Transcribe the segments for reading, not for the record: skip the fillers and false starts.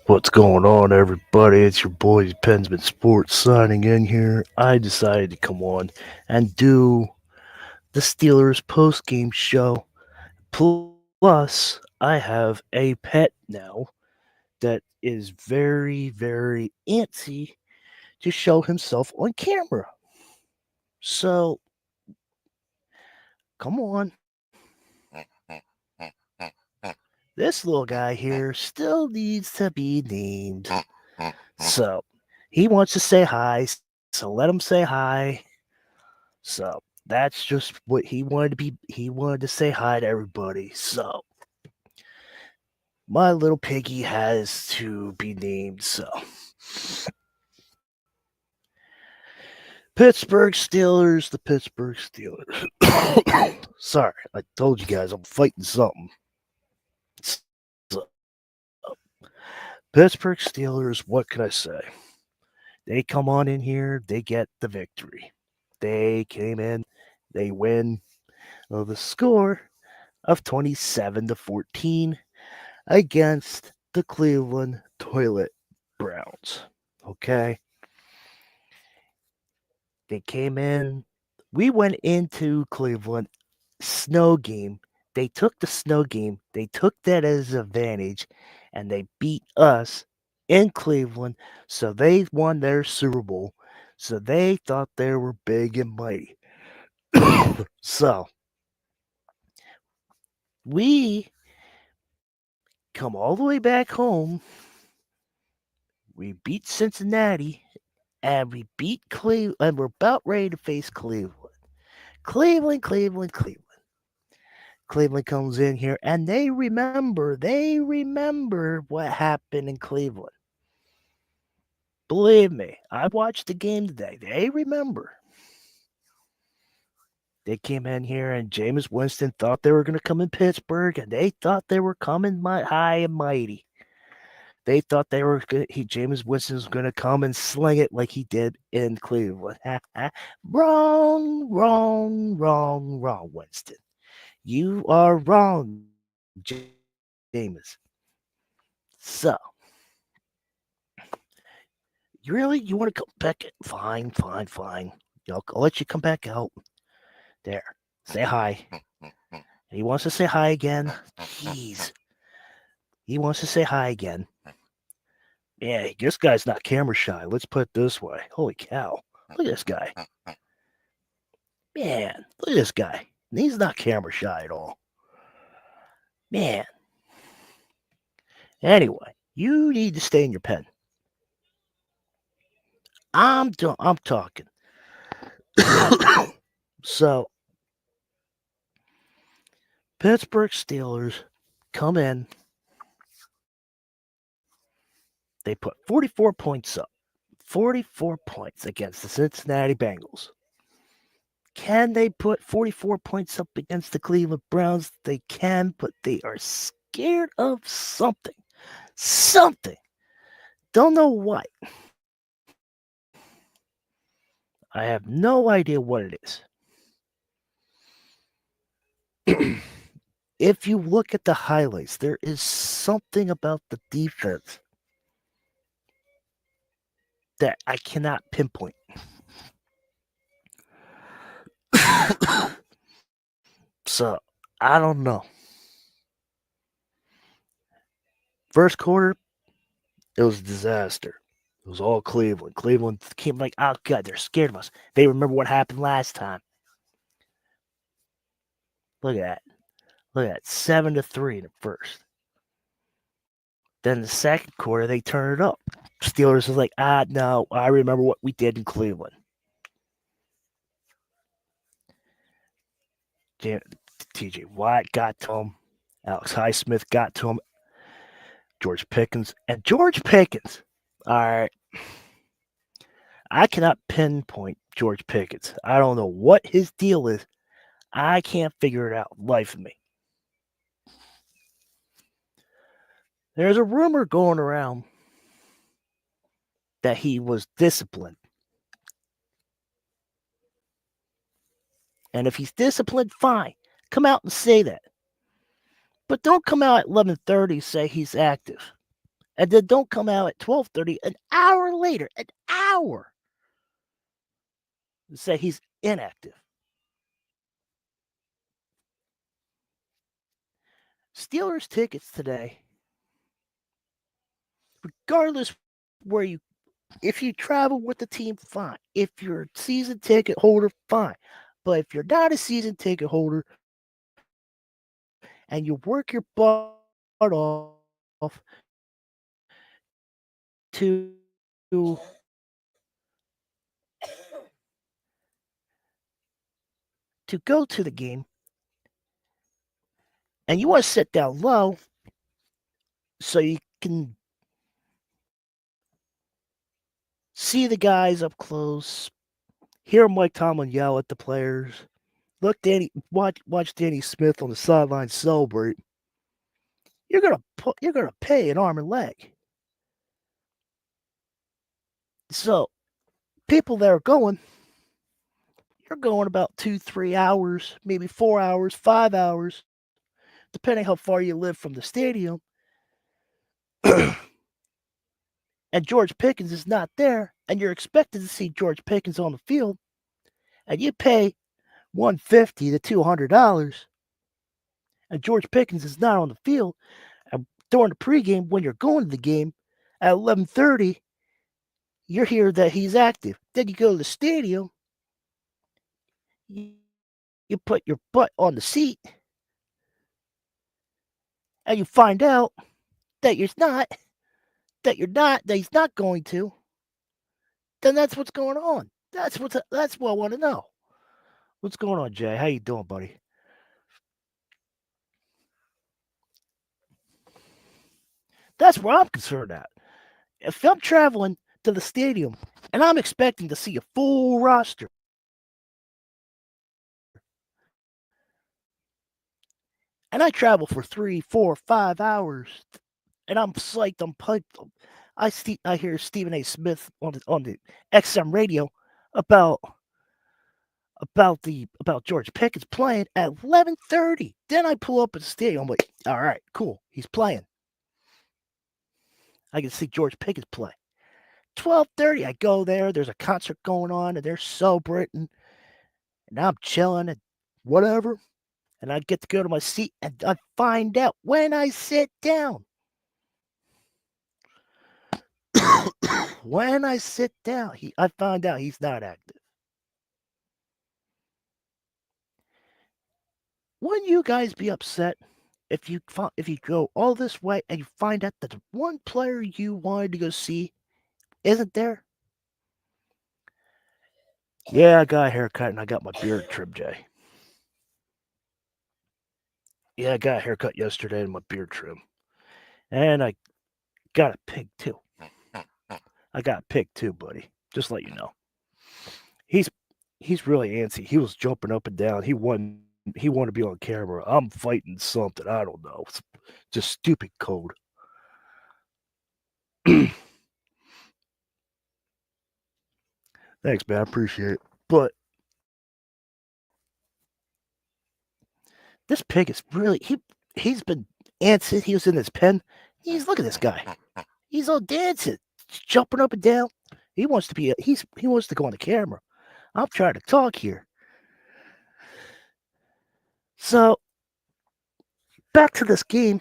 What's going on, everybody? It's your boy Pensman Sports signing in here. I decided to come on and do the Steelers post-game show. Plus, I have a pet now that is very, very antsy to show himself on camera. So, come on. This little guy here still needs to be named. So, he wants to say hi, so let him say hi. So that's just what he wanted to be. He wanted to say hi to everybody. So my little piggy has to be named. So Pittsburgh Steelers, the Pittsburgh Steelers. Sorry, I told you guys I'm fighting something. So, Pittsburgh Steelers, what can I say? They come on in here, they get the victory. They came in, they win. Well, the score of 27-14 against the Cleveland Toilet Browns. Okay. They came in. We went into Cleveland snow game. They took the snow game. They took that as an advantage and they beat us in Cleveland. So they won their Super Bowl. So they thought they were big and mighty. So we come all the way back home. We beat Cincinnati and we beat Cleveland, and we're about ready to face Cleveland. Cleveland. Cleveland comes in here, and they remember what happened in Cleveland. Believe me, I watched the game today. They remember. They came in here, and Jameis Winston thought they were going to come in Pittsburgh, and they thought they were coming high and mighty. They thought they were Jameis Winston was going to come and sling it like he did in Cleveland. Wrong, Winston. You are wrong, Jameis. So, you want to come back? Fine. I'll let you come back out. There. Say hi. He wants to say hi again. Jeez. He wants to say hi again. Yeah, this guy's not camera shy. Let's put it this way. Holy cow. Look at this guy. Man, look at this guy. He's not camera shy at all. Man. Anyway, you need to stay in your pen. I'm talking. So, Pittsburgh Steelers come in. They put 44 points up. 44 points against the Cincinnati Bengals. Can they put 44 points up against the Cleveland Browns? They can, but they are scared of something. Something. Don't know what. I have no idea what it is. If you look at the highlights, there is something about the defense that I cannot pinpoint. So, I don't know. First quarter, it was a disaster. It was all Cleveland. Cleveland came like, oh, God, they're scared of us. They remember what happened last time. Look at that. 7-3 in the first. Then the second quarter, they turn it up. Steelers was like, no, I remember what we did in Cleveland. TJ Watt got to him. Alex Highsmith got to him. George Pickens. All right. I cannot pinpoint George Pickens. I don't know what his deal is. I can't figure it out. Life of me. There's a rumor going around that he was disciplined. And if he's disciplined, fine. Come out and say that. But don't come out at 11:30 say he's active. and then don't come out at 12:30 an hour later, an hour, to say he's inactive. Steelers tickets today, regardless where you, if you travel with the team, fine. If you're a season ticket holder, fine. But if you're not a season ticket holder and you work your butt off to to go to the game and you want to sit down low so you can see the guys up close, hear Mike Tomlin yell at the players, watch Danny Smith on the sideline celebrate. You're gonna pay an arm and leg. So people that are going, you're going about 2-3 hours, maybe 4 hours, 5 hours, depending how far you live from the stadium. And George Pickens is not there, and you're expected to see George Pickens on the field, and you pay $150 to $200, and George Pickens is not on the field, and during the pregame, when you're going to the game at 11:30, you hear that he's active. Then you go to the stadium, you put your butt on the seat, and you find out that that he's not going to. Then that's what's going on. That's what I want to know. What's going on, Jay? How you doing, buddy? That's where I'm concerned at. If I'm traveling to the stadium and I'm expecting to see a full roster, and I travel for 3, 4, 5 hours, and I'm psyched, I'm pumped. I hear Stephen A. Smith on the XM radio about about George Pickens playing at 11:30. Then I pull up at the stadium. I'm like, all right, cool, he's playing. I can see George Pickens play. 12:30, I go there. There's a concert going on, and they're celebrating, and I'm chilling and whatever. And I get to go to my seat, and I find out when I sit down. When I sit down, I find out he's not active. Wouldn't you guys be upset if you go all this way and you find out that the one player you wanted to go see isn't there? Yeah, I got a haircut and I got my beard trimmed, Jay. Yeah, I got a haircut yesterday and my beard trim. And I got a pig too. I got a pig too, buddy. Just let you know. He's he's really antsy. He was jumping up and down. He wanted to be on camera. I'm fighting something. I don't know. It's just stupid code. Thanks, man. I appreciate it. But this pig is really he's been antsy. He was in his pen. Look at this guy. He's all dancing, jumping up and down. He wants to be he wants to go on the camera. I'm trying to talk here. So back to this game.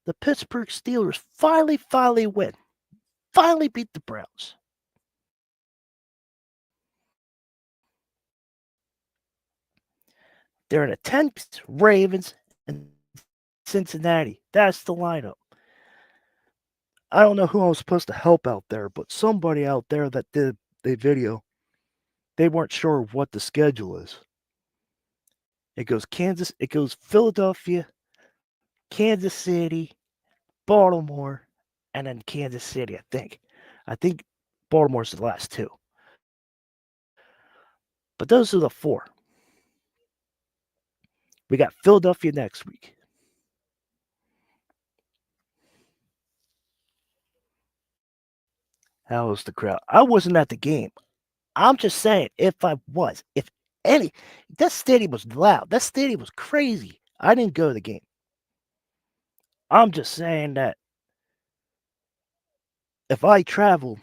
The Pittsburgh Steelers finally win. Finally beat the Browns. They're in a 10 Ravens and Cincinnati. That's the lineup. I don't know who I was supposed to help out there, but somebody out there that did the video, they weren't sure what the schedule is. It goes Philadelphia, Kansas City, Baltimore, and then Kansas City, I think. I think Baltimore's the last two. But those are the four. We got Philadelphia next week. How was the crowd? I wasn't at the game. I'm just saying, if any, that stadium was loud. That stadium was crazy. I didn't go to the game. I'm just saying that if I travel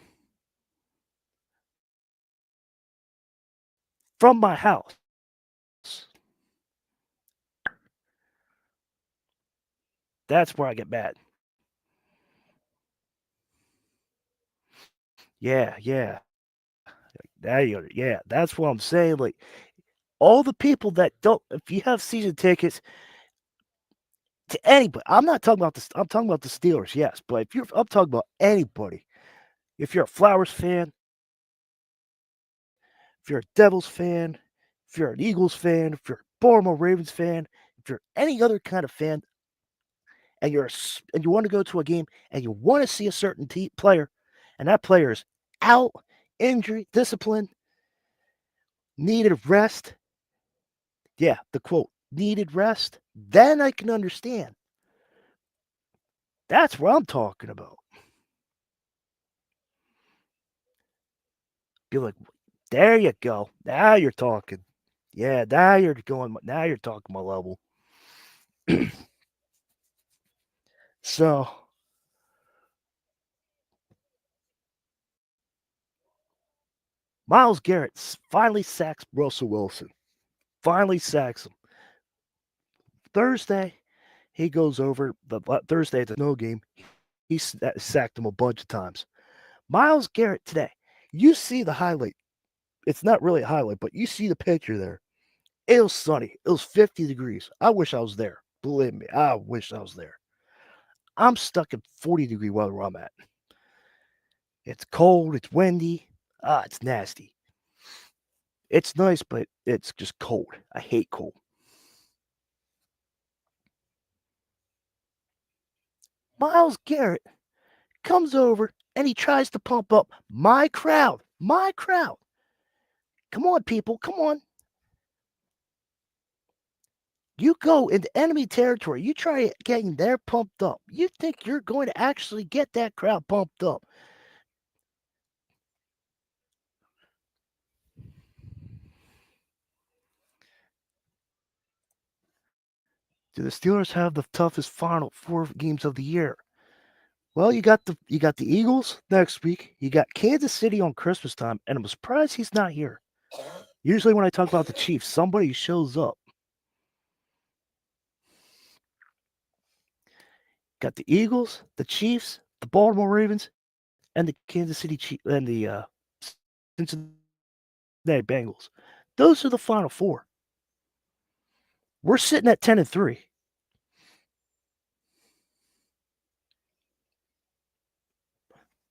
from my house that's where I get mad. Yeah, yeah. Yeah, that's what I'm saying, like, all the people that don't if you have season tickets to anybody I'm not talking about I'm talking about the Steelers, yes, but if you're I'm talking about anybody. If you're a Flowers fan, if you're a Devils fan, if you're an Eagles fan, if you're a Baltimore Ravens fan, if you're any other kind of fan, and and you want to go to a game and you want to see a certain player, and that player is out, injury, discipline, needed rest. Yeah, the quote needed rest. Then I can understand. That's what I'm talking about. Be like, there you go. Now you're talking. Yeah, now you're going. Now you're talking my level. So Miles Garrett finally sacks Russell Wilson. Finally sacks him. Thursday, he goes over the Thursday at the no game. He sacked him a bunch of times. Miles Garrett today. You see the highlight. It's not really a highlight, but you see the picture there. It was sunny. It was 50 degrees. I wish I was there. Believe me, I wish I was there. I'm stuck in 40-degree weather where I'm at. It's cold. It's windy. It's nasty. It's nice, but it's just cold. I hate cold. Miles Garrett comes over and he tries to pump up my crowd. My crowd. Come on, people. Come on. You go into enemy territory. You try getting there pumped up. You think you're going to actually get that crowd pumped up. Do the Steelers have the toughest final 4 games of the year? Well, you got the Eagles next week. You got Kansas City on Christmas time, and I'm surprised he's not here. Usually when I talk about the Chiefs, somebody shows up. Got the Eagles, the Chiefs, the Baltimore Ravens, and the Kansas City Chiefs and the Cincinnati Bengals. Those are the final 4. We're sitting at 10-3.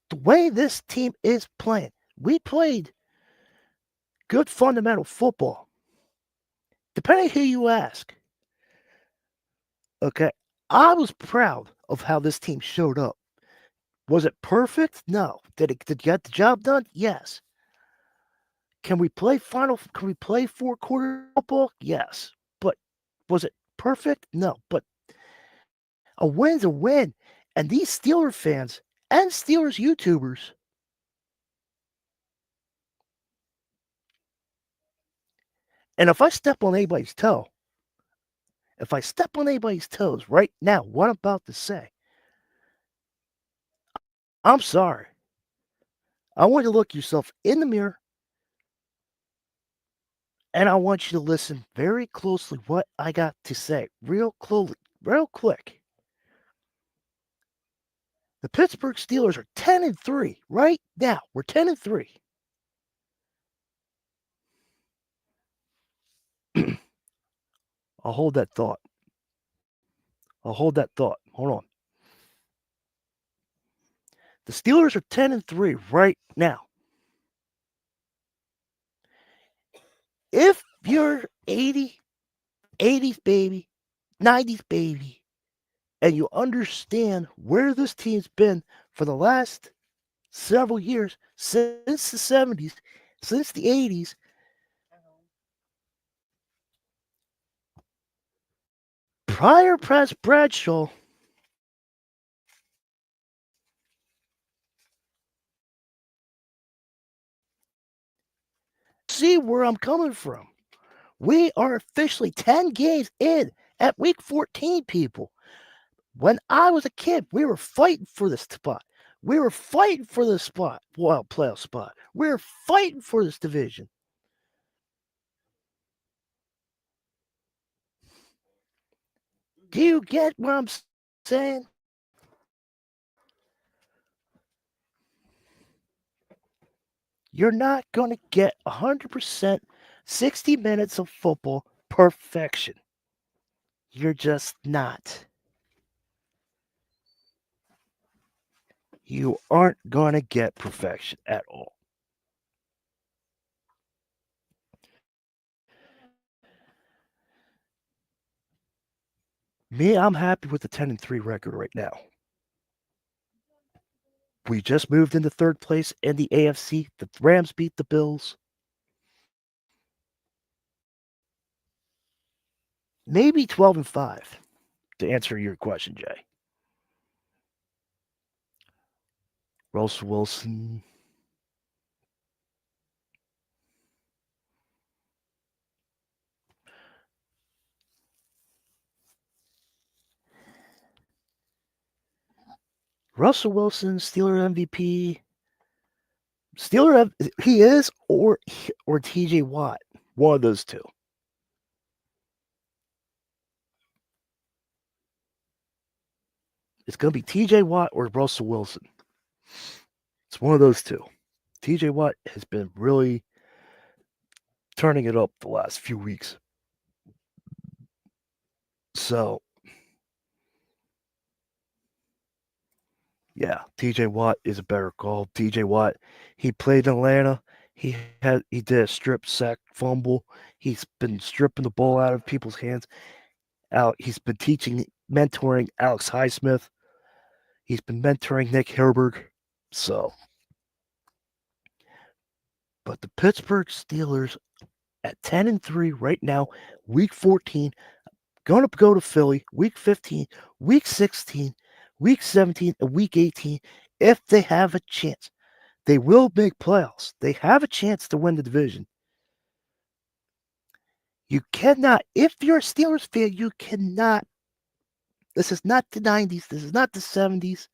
The way this team is playing, we played good fundamental football. Depending who you ask. Okay. I was proud of how this team showed up. Was it perfect? No. Did it get the job done? Yes. Can we play 4-quarter football? Yes. But was it perfect? No. But a win's a win. And these Steeler fans and Steelers YouTubers, and if I step on anybody's toe, if I step on anybody's toes right now, what I'm about to say, I'm sorry. I want you to look yourself in the mirror and I want you to listen very closely what I got to say. Real quick. The Pittsburgh Steelers are 10-3 right now. We're 10-3. I'll hold that thought. I'll hold that thought. Hold on. The Steelers are 10-3 right now. If you're 80s baby, 90s baby, and you understand where this team's been for the last several years, since the 70s, since the 80s, prior Press Bradshaw, see where I'm coming from. We are officially 10 games in at week 14, people. When I was a kid, we were fighting for this spot. We were fighting for this spot, wild playoff spot. We were fighting for this division. Do you get what I'm saying? You're not going to get 100% 60 minutes of football perfection. You're just not. You aren't going to get perfection at all. Me, I'm happy with the 10-3 record right now. We just moved into third place in the AFC. The Rams beat the Bills. Maybe 12-5 to answer your question, Jay. Russell Wilson. Russell Wilson, Steeler MVP. Steeler, he is, or TJ Watt. One of those two. It's going to be TJ Watt or Russell Wilson. It's one of those two. TJ Watt has been really turning it up the last few weeks. So, yeah, TJ Watt is a better call. TJ Watt, he played in Atlanta. He did a strip sack fumble. He's been stripping the ball out of people's hands. He's been mentoring Alex Highsmith. He's been mentoring Nick Herberg. So, but the Pittsburgh Steelers at 10-3 right now, week 14, going to go to Philly, week 15, week 16, week 17, and week 18. If they have a chance, they will make playoffs. They have a chance to win the division. You cannot, if you're a Steelers fan, you cannot. This is not the 90s. This is not the 70s.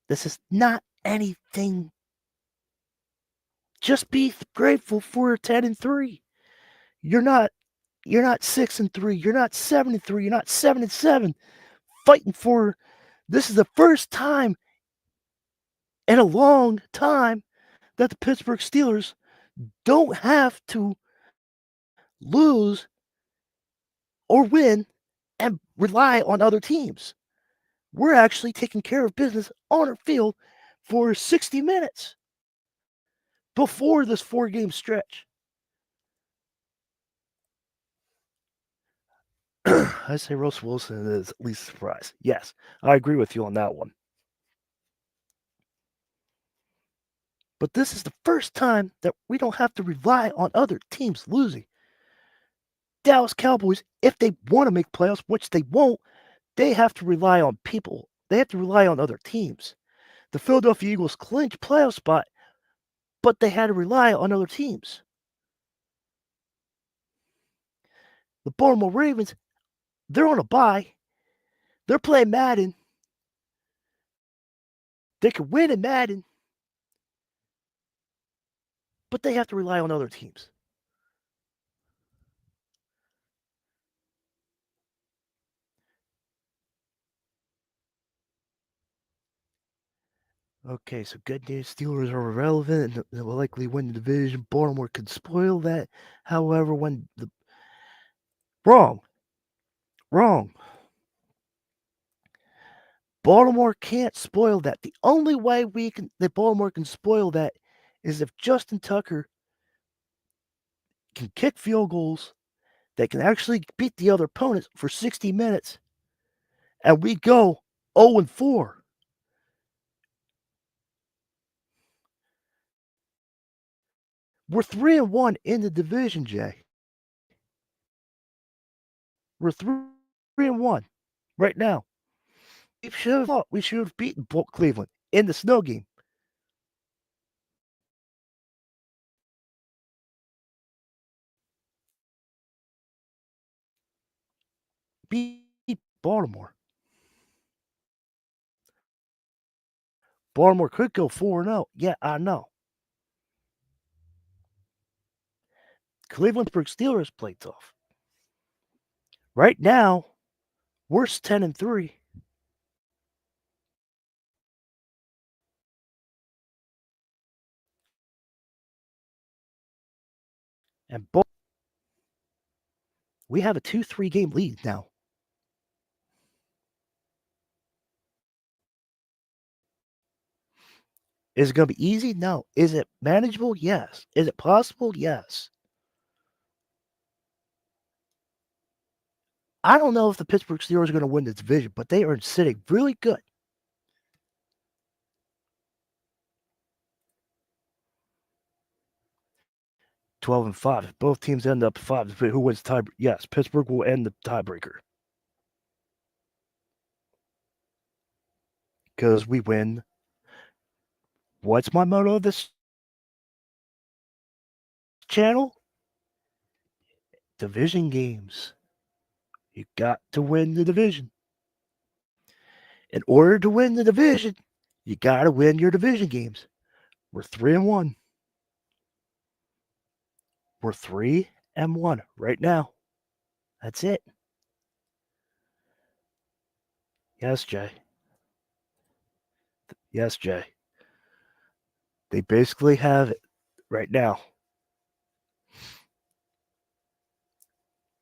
This is not anything. Just be grateful for 10-3. You're not 6-3. You're not 7-3. You're not 7-7. Fighting for this is the first time in a long time that the Pittsburgh Steelers don't have to lose or win and rely on other teams. We're actually taking care of business on our field for 60 minutes before this 4-game stretch. I say Russell Wilson is at least a surprise. Yes, I agree with you on that one. But this is the first time that we don't have to rely on other teams losing. Dallas Cowboys, if they want to make playoffs, which they won't, they have to rely on people. They have to rely on other teams. The Philadelphia Eagles clinched playoff spot, but they had to rely on other teams. The Baltimore Ravens, they're on a bye. They're playing Madden. They can win in Madden, but they have to rely on other teams. Okay, so good news. Steelers are irrelevant and will likely win the division. Baltimore could spoil that. However, when the wrong. Baltimore can't spoil that. The only way that Baltimore can spoil that is if Justin Tucker can kick field goals that can actually beat the other opponents for 60 minutes, and we go 0-4. We're 3-1 in the division, Jay. We're 3-1 right now. We should have beaten Cleveland in the snow game. Beat Baltimore. Baltimore could go 4-0. Yeah, I know. Cleveland Pittsburgh Steelers play tough. Right now, we're 10-3. And we have a 2-3 game lead now. Is it going to be easy? No. Is it manageable? Yes. Is it possible? Yes. I don't know if the Pittsburgh Steelers are going to win this division, but they are sitting really good. (12-5). If both teams end up 5, who wins tie? Yes, Pittsburgh will end the tiebreaker because we win. What's my motto of this channel? Division games. You got to win the division. In order to win the division, you got to win your division games. We're 3-1. We're 3-1 right now. That's it. Yes, Jay. Yes, Jay. They basically have it right now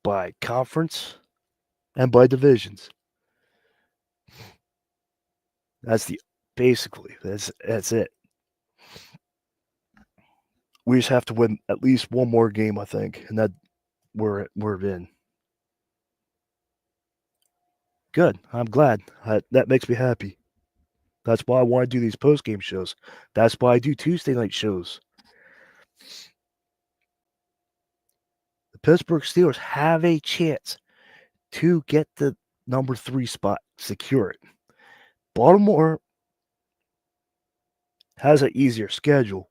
by conference and by divisions. That's it. We just have to win at least one more game, I think, and that we're in. Good. I'm glad. That makes me happy. That's why I want to do these post-game shows. That's why I do Tuesday night shows. The Pittsburgh Steelers have a chance to get the number 3 spot, secure it. Baltimore has an easier schedule,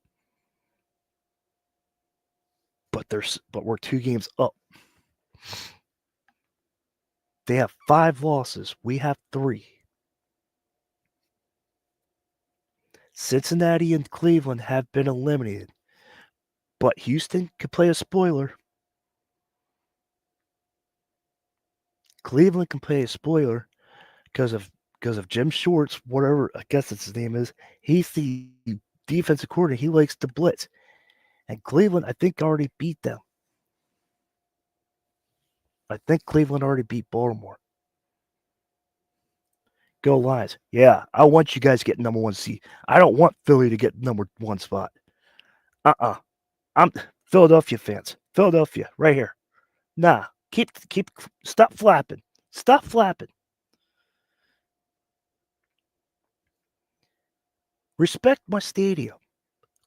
but we're 2 games up. They have 5 losses. We have 3. Cincinnati and Cleveland have been eliminated, but Houston could play a spoiler. Cleveland can play a spoiler because of Jim Shorts, whatever I guess that's his name is. He's the defensive coordinator. He likes to blitz, and Cleveland, I think, already beat them. I think Cleveland already beat Baltimore. Go Lions. Yeah, I want you guys to get number 1 seed. I don't want Philly to get number 1 spot. I'm Philadelphia fans. Philadelphia, right here. Nah, stop flapping. Stop flapping. Respect my stadium.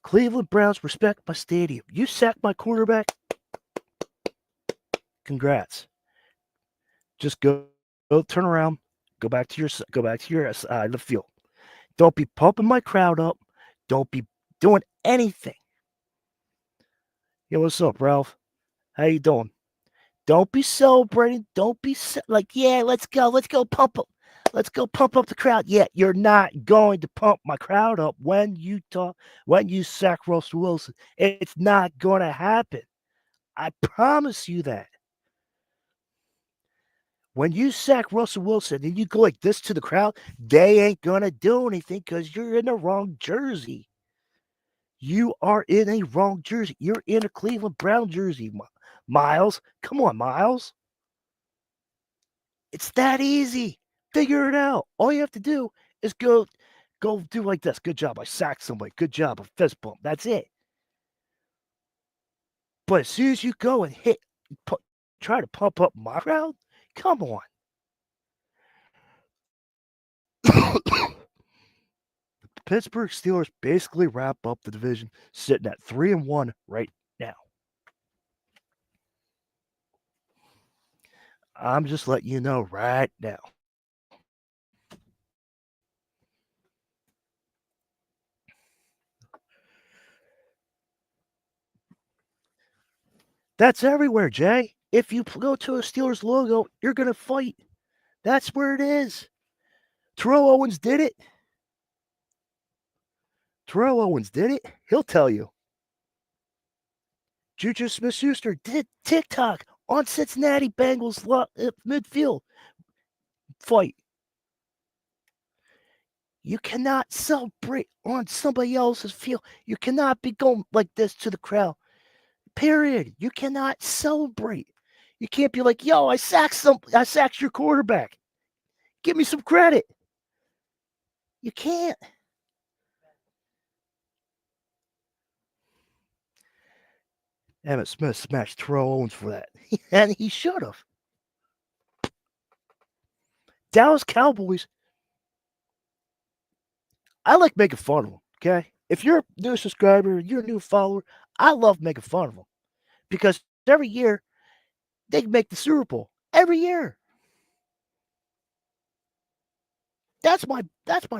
Cleveland Browns, respect my stadium. You sacked my quarterback. Congrats. Just go turn around. Go back to your side of the field. Don't be pumping my crowd up. Don't be doing anything. Yo, what's up, Ralph? How you doing? Don't be celebrating. Don't be like, yeah, let's go pump up. Let's go pump up the crowd. Yeah, you're not going to pump my crowd up when you sack Russell Wilson. It's not going to happen. I promise you that. When you sack Russell Wilson and you go like this to the crowd, they ain't going to do anything because you're in the wrong jersey. You are in a wrong jersey. You're in a Cleveland Brown jersey, Miles. Come on, Miles. It's that easy. Figure it out. All you have to do is go do like this. Good job. I sacked somebody. Good job. A fist bump. That's it. But as soon as you go and try to pump up my crowd, come on. The Pittsburgh Steelers basically wrap up the division sitting at 3-1 right now. I'm just letting you know right now. That's everywhere, Jay. If you go to a Steelers logo, you're going to fight. That's where it is. Terrell Owens did it. Terrell Owens did it. He'll tell you. Juju Smith-Schuster did TikTok on Cincinnati Bengals midfield fight. You cannot celebrate on somebody else's field. You cannot be going like this to the crowd. Period. You cannot celebrate. You can't be like, yo, I sacked your quarterback. Give me some credit. You can't. Emmitt Smith smashed Terrell Owens for that. And he should have. Dallas Cowboys, I like making fun of them, okay? If you're a new subscriber, you're a new follower, I love making fun of them. Because every year, they make the Super Bowl. Every year. That's my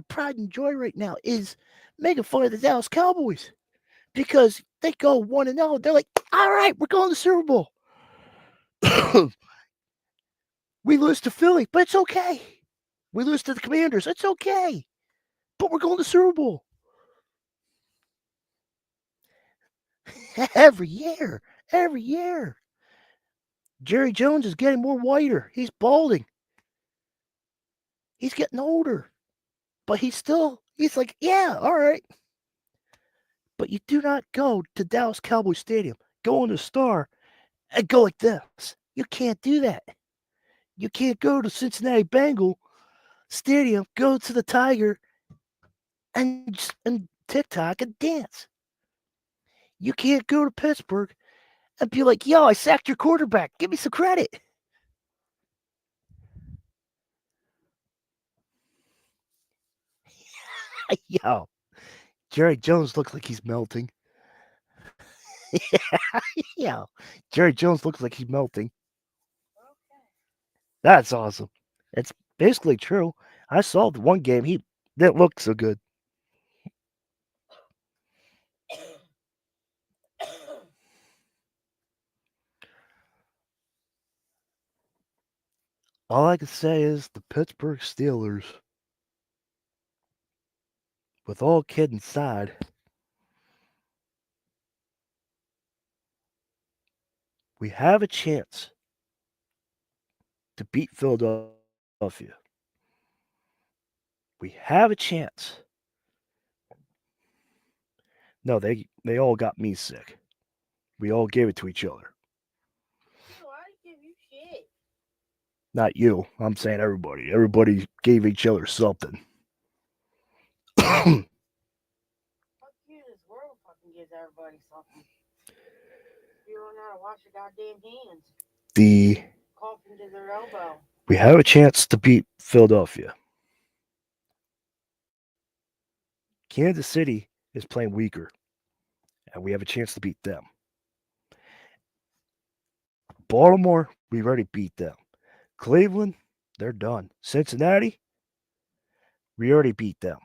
pride and joy right now is making fun of the Dallas Cowboys. Because they go 1-0. They're like, all right, we're going to the Super Bowl. We lose to Philly, but it's okay. We lose to the Commanders. It's okay. But we're going to the Super Bowl. Every year. Every year. Jerry Jones is getting more whiter. He's balding. He's getting older. But he's like, yeah, all right. But you do not go to Dallas Cowboy Stadium, go in the Star, and go like this. You can't do that. You can't go to Cincinnati Bengal Stadium, go to the Tiger, and TikTok and dance. You can't go to Pittsburgh and be like, yo, I sacked your quarterback. Give me some credit. Yo, Jerry Jones looks like he's melting. Yeah, Jerry Jones looks like he's melting. That's awesome. It's basically true. I saw the one game. He didn't look so good. All I can say is the Pittsburgh Steelers, with all kidding aside, we have a chance to beat Philadelphia. We have a chance. No, they all got me sick. We all gave it to each other. I give you shit. Not you. I'm saying everybody. Everybody gave each other something. Fuck you, this world fucking gives everybody something. You don't know how to wash your goddamn hands. The Coughing to their elbow. We have a chance to beat Philadelphia. Kansas City is playing weaker, and we have a chance to beat them. Baltimore, we've already beat them. Cleveland, they're done. Cincinnati, we already beat them.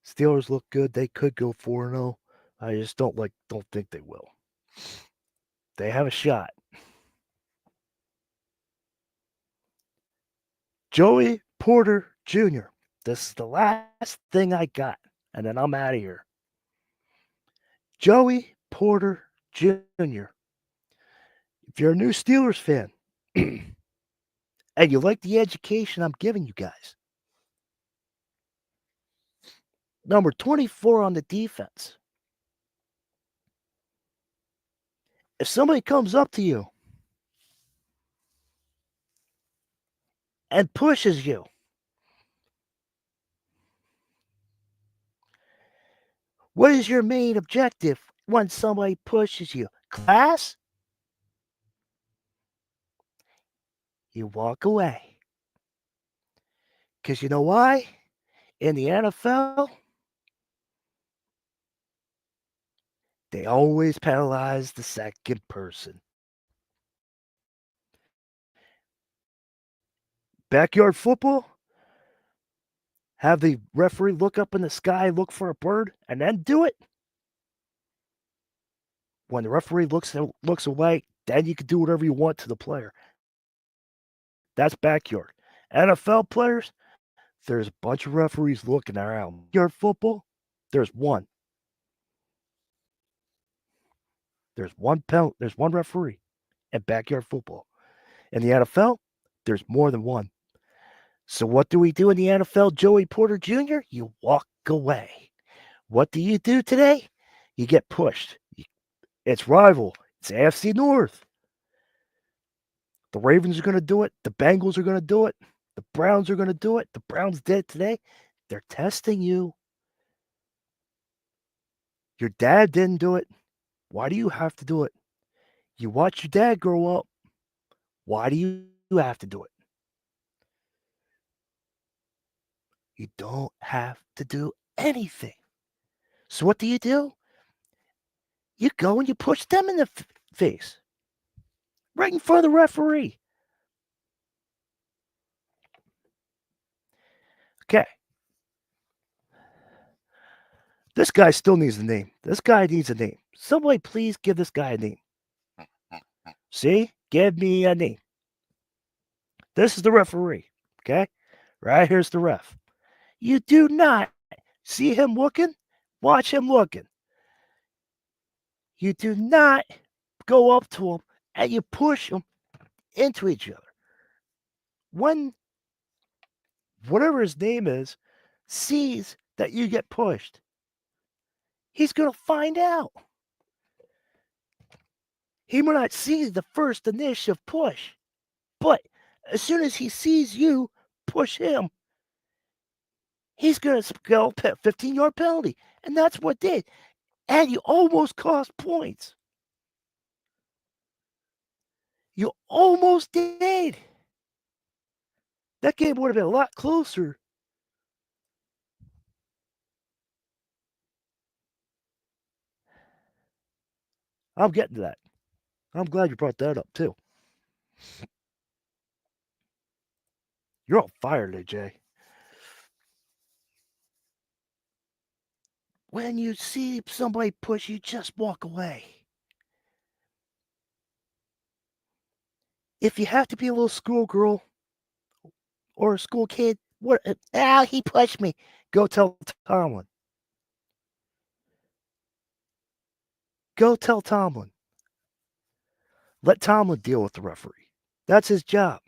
Steelers look good. They could go 4-0. I just don't think they will. They have a shot. Joey Porter Jr. This is the last thing I got, and then I'm out of here. Joey Porter Jr. If you're a new Steelers fan and you like the education I'm giving you guys, number 24 on the defense. If somebody comes up to you and pushes you, what is your main objective when somebody pushes you? Class? You walk away. Because you know why? In the NFL, they always penalize the second person. Backyard football, have the referee look up in the sky, look for a bird, and then do it. When the referee looks away, then you can do whatever you want to the player. That's backyard. NFL players, There's a bunch of referees looking around. Backyard football, there's one. There's one referee in backyard football. In the NFL, there's more than one. So what do we do in the NFL, Joey Porter Jr.? You walk away. What do you do today? You get pushed. It's rival. It's AFC North. The Ravens are going to do it. The Bengals are going to do it. The Browns are going to do it. The Browns did today. They're testing you. Your dad didn't do it. Why do you have to do it? You watch your dad grow up. Why do you have to do it? You don't have to do anything. So what do? You go and you push them in the face. Right in front of the referee. Okay. This guy still needs a name. This guy needs a name. Somebody please give this guy a name. See? Give me a name. This is the referee. Okay? Right here's the ref. You do not see him looking. Watch him looking. You do not go up to him and you push them into each other. When whatever his name is sees that you get pushed, he's going to find out. He might not see the first initial push, but as soon as he sees you push him, he's going to go 15-yard penalty. And that's what did. And you almost cost points. You almost did. That game would have been a lot closer. I'm getting to that. I'm glad you brought that up, too. You're on fire today, Jay. When you see somebody push you, just walk away. If you have to be a little schoolgirl or a school kid, he pushed me. Go tell Tomlin. Go tell Tomlin. Let Tomlin deal with the referee. That's his job.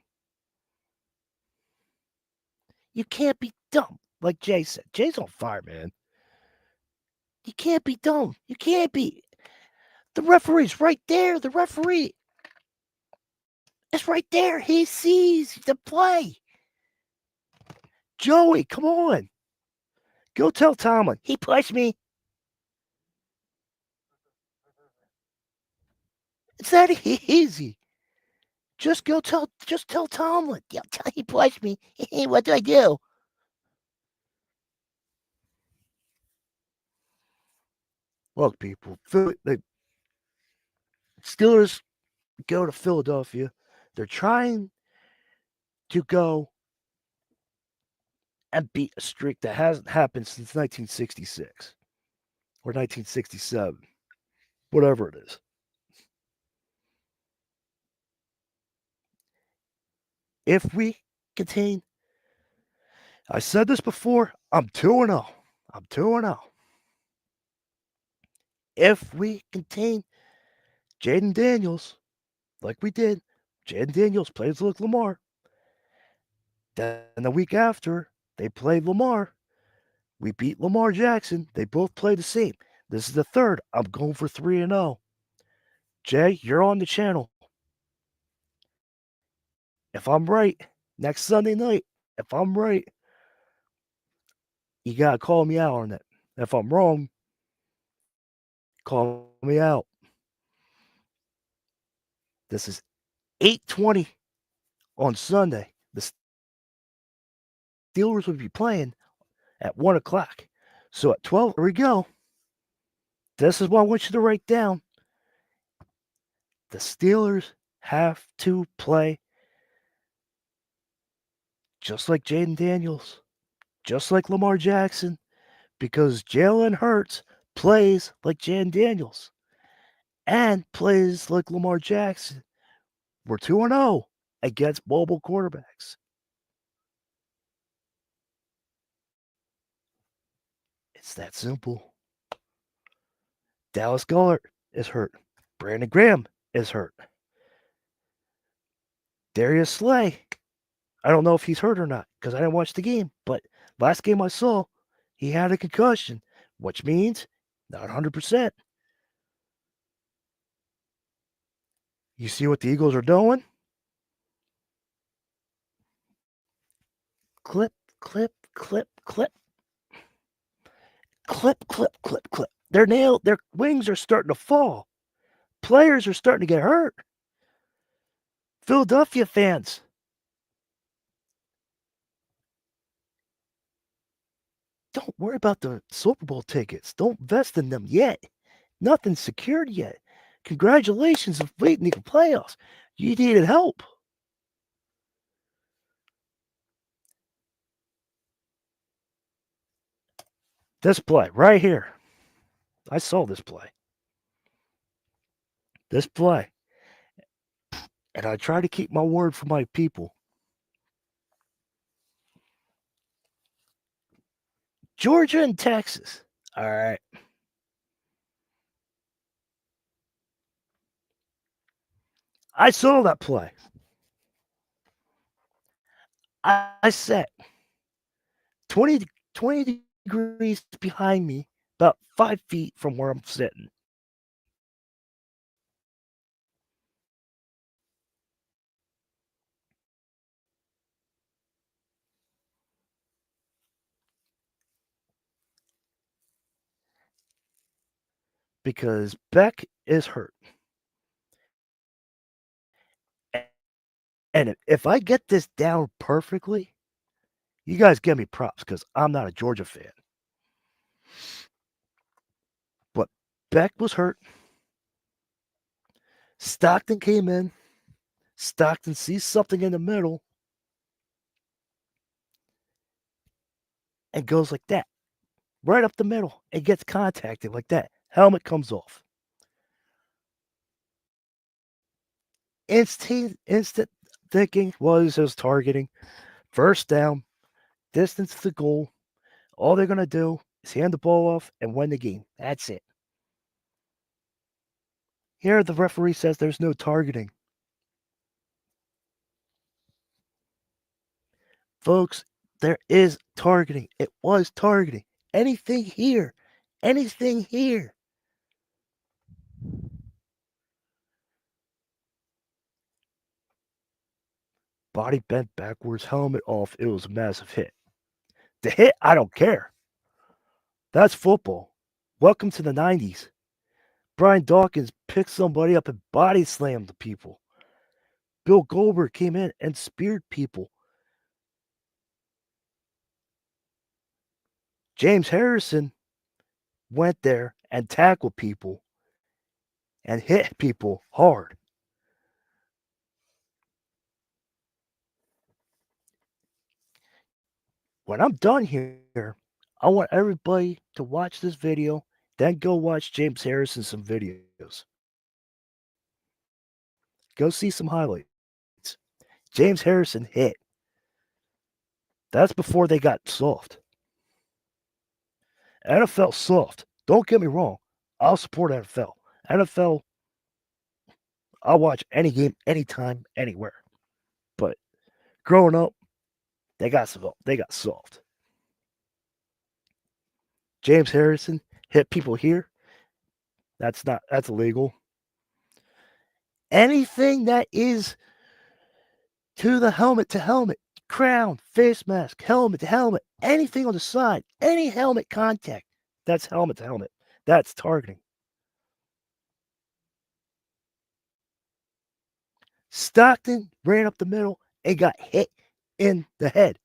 You can't be dumb, like Jay said. Jay's on fire, man. You can't be dumb. You can't be. The referee's right there. The referee is right there. He sees the play. Joey, come on. Go tell Tomlin. He pushed me. It's that easy. Just tell Tomlin. He pushed me. What do I do? Look, people, the Steelers go to Philadelphia. They're trying to go and beat a streak that hasn't happened since 1966 or 1967, whatever it is. If we contain, I said this before, I'm 2-0. I'm 2-0. If we contain Jaden Daniels, like we did, Jaden Daniels plays like Lamar. Then the week after, they played Lamar. We beat Lamar Jackson. They both play the same. This is the third. I'm going for 3-0. Jay, you're on the channel. If I'm right, next Sunday night, if I'm right, you got to call me out on it. If I'm wrong, call me out. This is 8:20 on Sunday. The Steelers would be playing at 1 o'clock. So at 12, here we go. This is what I want you to write down. The Steelers have to play just like Jaden Daniels, just like Lamar Jackson, because Jalen Hurts plays like Jaden Daniels and plays like Lamar Jackson. We're 2-0 against mobile quarterbacks. It's that simple. Dallas Gollert is hurt. Brandon Graham is hurt. Darius Slay, I don't know if he's hurt or not because I didn't watch the game, but last game I saw, he had a concussion, which means not 100%. You see what the Eagles are doing? Clip, clip, clip, clip. Clip, clip, clip, clip. Their wings are starting to fall. Players are starting to get hurt. Philadelphia fans, don't worry about the Super Bowl tickets. Don't invest in them yet. Nothing's secured yet. Congratulations on making the playoffs. You needed help. This play right here. I saw this play. This play. And I try to keep my word for my people. Georgia and Texas. All right. I saw that play. I sat 20 degrees behind me, about 5 feet from where I'm sitting. Because Beck is hurt. And if I get this down perfectly, you guys give me props because I'm not a Georgia fan. But Beck was hurt. Stockton came in. Stockton sees something in the middle and goes like that, right up the middle, and gets contacted like that. Helmet comes off. Instant thinking was his targeting. First down, distance to the goal. All they're going to do is hand the ball off and win the game. That's it. Here, the referee says there's no targeting. Folks, there is targeting. It was targeting. Anything here. Anything here. Body bent backwards, helmet off. It was a massive hit. The hit, I don't care. That's football. Welcome to the 90s. Brian Dawkins picked somebody up and body slammed the people. Bill Goldberg came in and speared people. James Harrison went there and tackled people and hit people hard. When I'm done here, I want everybody to watch this video, then go watch James Harrison some videos. Go see some highlights. James Harrison hit. That's before they got soft. NFL soft. Don't get me wrong. I'll support NFL. NFL, I'll watch any game, anytime, anywhere. But growing up, they got soft. James Harrison hit people here. That's illegal. Anything that is to helmet, crown, face mask, helmet to helmet, anything on the side, any helmet contact, that's helmet to helmet. That's targeting. Stockton ran up the middle and got hit in the head,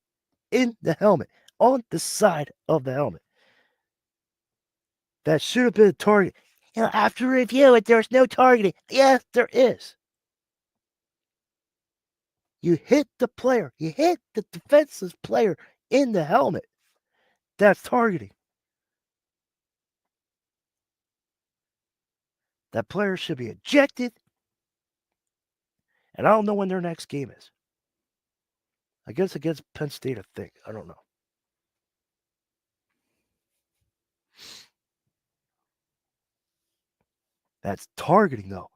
in the helmet, on the side of the helmet. That should have been a target. After review it, there's no targeting. Yes, there is. You hit the player. You hit the defenseless player in the helmet. That's targeting. That player should be ejected. And I don't know when their next game is. I guess against Penn State, I think. I don't know. That's targeting, though.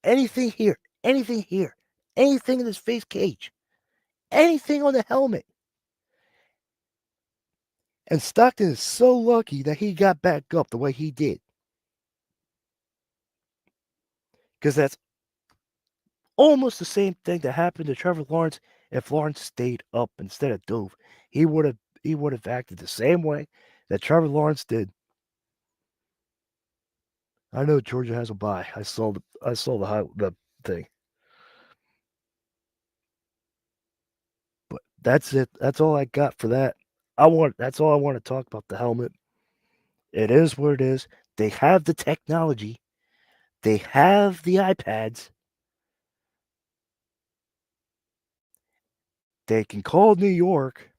Anything here, anything here, anything in his face cage, anything on the helmet. And Stockton is so lucky that he got back up the way he did. Because that's almost the same thing that happened to Trevor Lawrence if Lawrence stayed up instead of dove. He would have acted the same way that Trevor Lawrence did. I know Georgia has a bye. I saw the thing. But that's it. That's all I got for that. That's all I want to talk about the helmet. It is what it is. They have the technology. They have the iPads. They can call New York.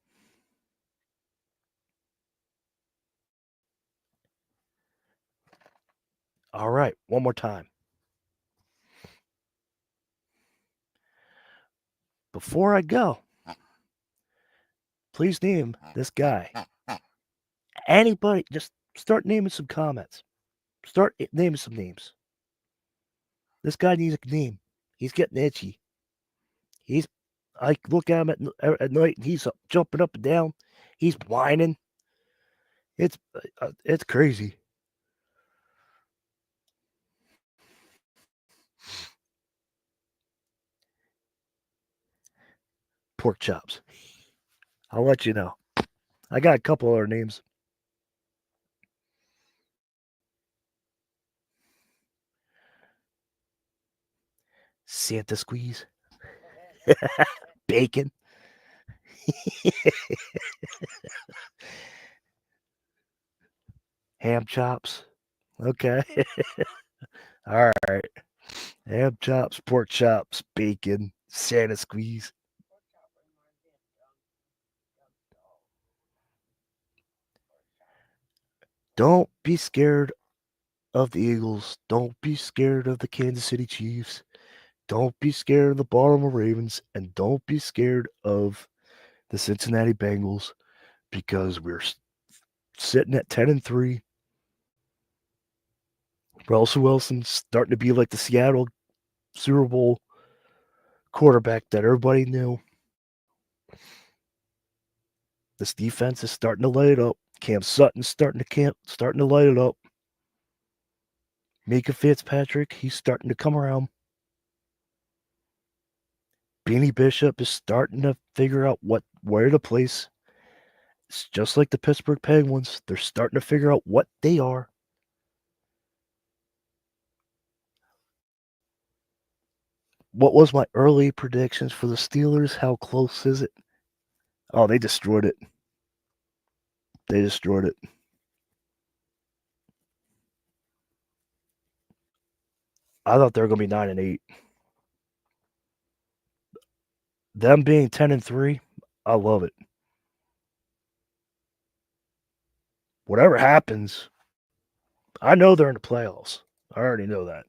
All right, one more time. Before I go, please name this guy. Anybody, just start naming some comments. Start naming some names. This guy needs a name. He's getting itchy. He's. I look at him at night, and he's jumping up and down. He's whining. It's crazy. Pork chops. I'll let you know. I got a couple other names. Santa squeeze. Bacon. Ham chops. Okay. All right. Ham chops, pork chops, bacon, Santa squeeze. Don't be scared of the Eagles. Don't be scared of the Kansas City Chiefs. Don't be scared of the Baltimore Ravens. And don't be scared of the Cincinnati Bengals because we're sitting at 10-3. Russell Wilson's starting to be like the Seattle Super Bowl quarterback that everybody knew. This defense is starting to light it up. Cam Sutton's starting to light it up. Mika Fitzpatrick, he's starting to come around. Beanie Bishop is starting to figure out where to place. It's just like the Pittsburgh Penguins. They're starting to figure out what they are. What was my early predictions for the Steelers? How close is it? Oh, they destroyed it. They destroyed it. I thought they were going to be 9-8. Them being 10-3, I love it. Whatever happens, I know they're in the playoffs. I already know that.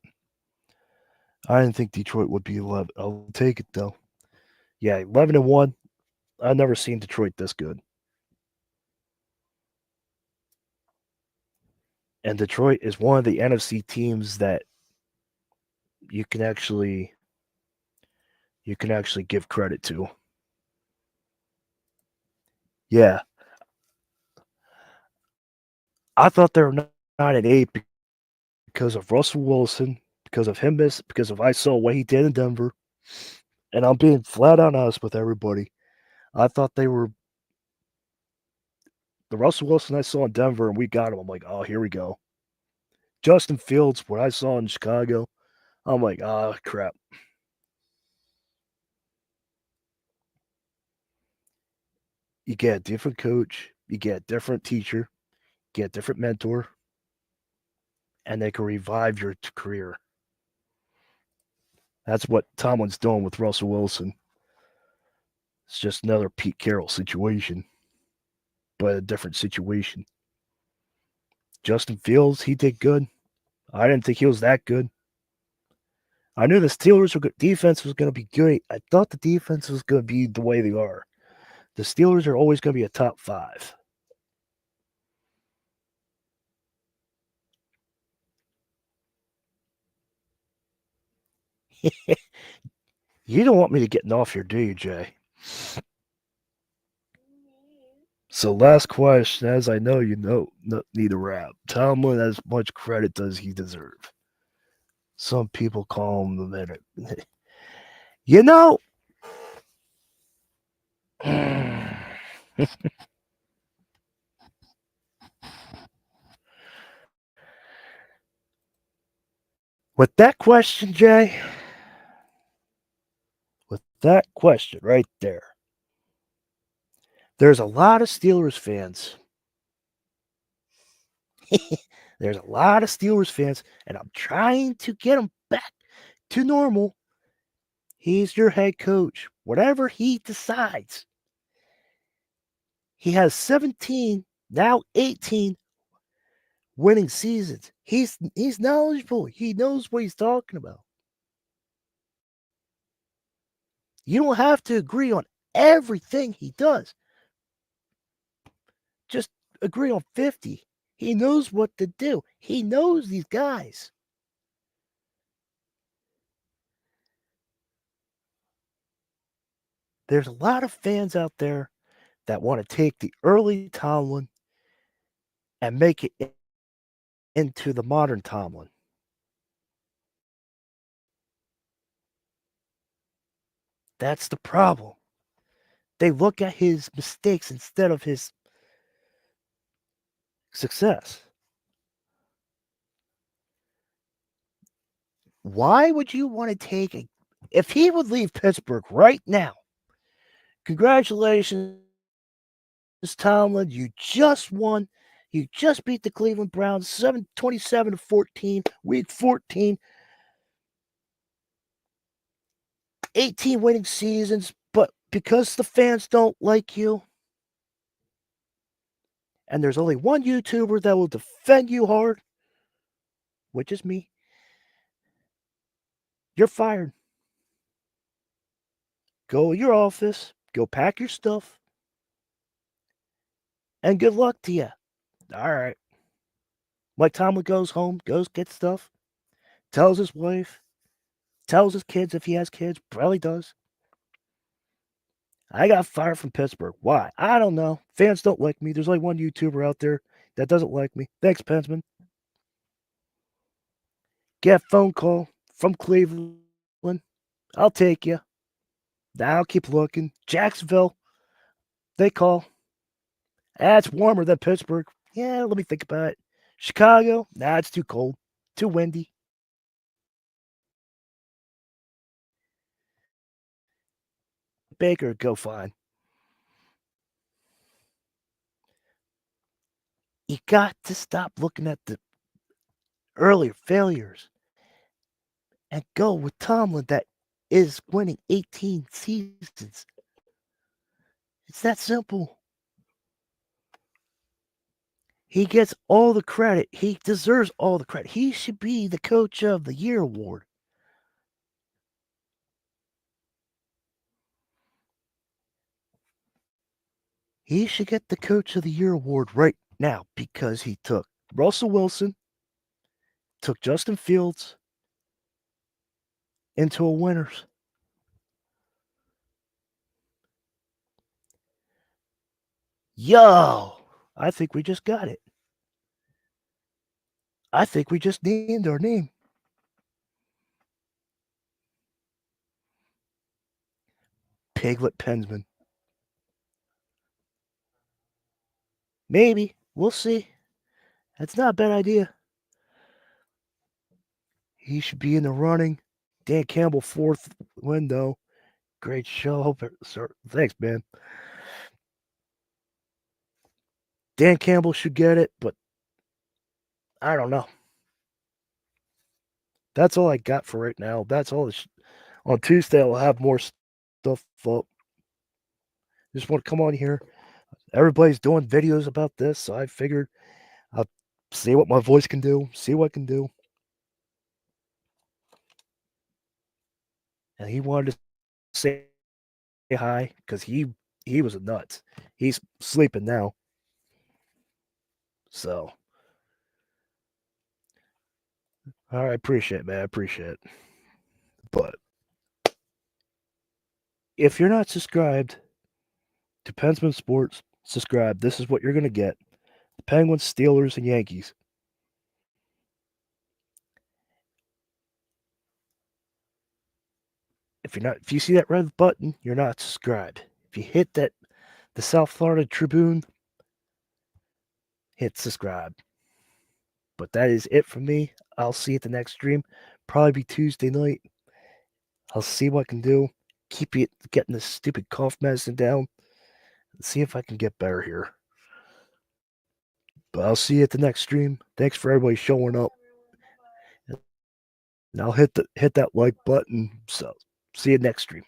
I didn't think Detroit would be 11. I'll take it though. Yeah, 11-1. I've never seen Detroit this good. And Detroit is one of the NFC teams that you can actually give credit to. Yeah, I thought they were 9-8 because of Russell Wilson, because of him, because of I saw what he did in Denver, and I'm being flat out honest with everybody. I thought they were the Russell Wilson I saw in Denver, and we got him. I'm like, oh, here we go. Justin Fields, what I saw in Chicago, I'm like, ah, crap. You get a different coach, you get a different teacher, get a different mentor, and they can revive your career. That's what Tomlin's doing with Russell Wilson. It's just another Pete Carroll situation, but a different situation. Justin Fields, he did good. I didn't think he was that good. I knew the Steelers' defense was going to be good. I thought the defense was going to be the way they are. The Steelers are always going to be a top 5. You don't want me to getting off here, do you, Jay? So last question, as I know you know need a wrap. Tomlin as much credit does he deserve? Some people call him the minute. You know, with that question, Jay, with that question right there, there's a lot of Steelers fans. There's a lot of Steelers fans, and I'm trying to get them back to normal. He's your head coach. Whatever he decides, he has 17, now 18 winning seasons. He's knowledgeable. He knows what he's talking about. You don't have to agree on everything he does. Just agree on 50. He knows what to do. He knows these guys. There's a lot of fans out there that want to take the early Tomlin and make it into the modern Tomlin. That's the problem. They look at his mistakes instead of his success. Why would you want to take a if he would leave Pittsburgh right now? Congratulations, Tomlin. You just won. You just beat the Cleveland Browns 27-14, week 14, 18 winning seasons, but because the fans don't like you, and there's only one YouTuber that will defend you hard, which is me, you're fired. Go to your office, go pack your stuff, and good luck to you. All right. Mike Tomlin goes home, goes get stuff, tells his wife, tells his kids if he has kids, probably does. I got fired from Pittsburgh. Why? I don't know. Fans don't like me. There's only one YouTuber out there that doesn't like me. Thanks, Pensman. Get a phone call from Cleveland. I'll take you. Now I'll keep looking. Jacksonville, they call. It's warmer than Pittsburgh. Yeah, let me think about it. Chicago, nah, it's too cold, too windy. Baker, go fine. You got to stop looking at the earlier failures and go with Tomlin that is winning 18 seasons. It's that simple. He gets all the credit. He deserves all the credit. He should be the Coach of the Year award. He should get the Coach of the Year award right now because he took Russell Wilson, took Justin Fields into a winners. Yo, I think we just got it. I think we just named our name. Piglet Pensman. Maybe. We'll see. That's not a bad idea. He should be in the running. Dan Campbell, fourth window. Great show. Hope it, sir. Thanks, man. Dan Campbell should get it, but I don't know. That's all I got for right now. That's all. On Tuesday, I'll have more stuff up. Just want to come on here. Everybody's doing videos about this, so I figured I'll see what my voice can do, see what I can do. And he wanted to say hi because he was a nuts. He's sleeping now. So, all right, appreciate it, man. I appreciate it. But if you're not subscribed to Pensman Sports, subscribe. This is what you're going to get. The Penguins, Steelers, and Yankees. If you see that red button, you're not subscribed. If you hit the South Florida Tribune, hit subscribe. But that is it from me. I'll see you at the next stream. Probably be Tuesday night. I'll see what I can do. Keep getting this stupid cough medicine down. See if I can get better here. But I'll see you at the next stream. Thanks for everybody showing up. And I'll hit that like button. So see you next stream.